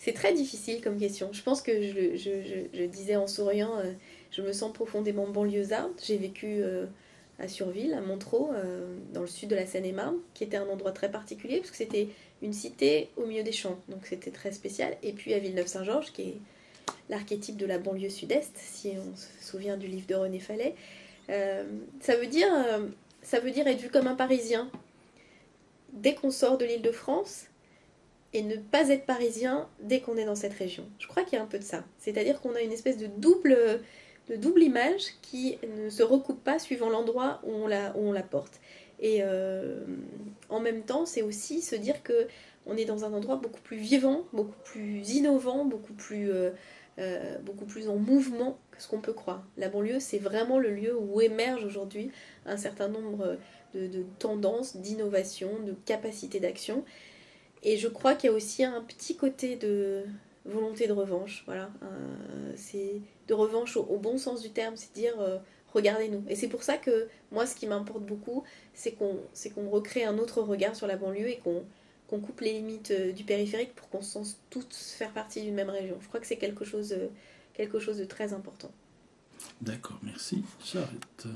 C'est très difficile comme question. Je pense que je disais en souriant, je me sens profondément banlieusarde. J'ai vécu à Surville, à Montereau, dans le sud de la Seine-et-Marne, qui était un endroit très particulier, parce que c'était une cité au milieu des champs, donc c'était très spécial. Et puis à Villeneuve-Saint-Georges, qui est l'archétype de la banlieue sud-est, si on se souvient du livre de René Fallet. Euh, ça veut dire, ça veut dire être vu comme un Parisien dès qu'on sort de l'Île-de-France et ne pas être parisien dès qu'on est dans cette région. Je crois qu'il y a un peu de ça. C'est-à-dire qu'on a une espèce de double image qui ne se recoupe pas suivant l'endroit où on la porte. Et en même temps, c'est aussi se dire que on est dans un endroit beaucoup plus vivant, beaucoup plus innovant, beaucoup plus en mouvement que ce qu'on peut croire. La banlieue, c'est vraiment le lieu où émerge aujourd'hui un certain nombre de tendances, d'innovations, de capacités d'action. Et je crois qu'il y a aussi un petit côté de volonté de revanche. Voilà. C'est de revanche au bon sens du terme, c'est dire regardez-nous. Et c'est pour ça que moi, ce qui m'importe beaucoup, c'est qu'on recrée un autre regard sur la banlieue et qu'on coupe les limites du périphérique pour qu'on se sente tous faire partie d'une même région. Je crois que c'est quelque chose de très important. D'accord, merci. J'arrête.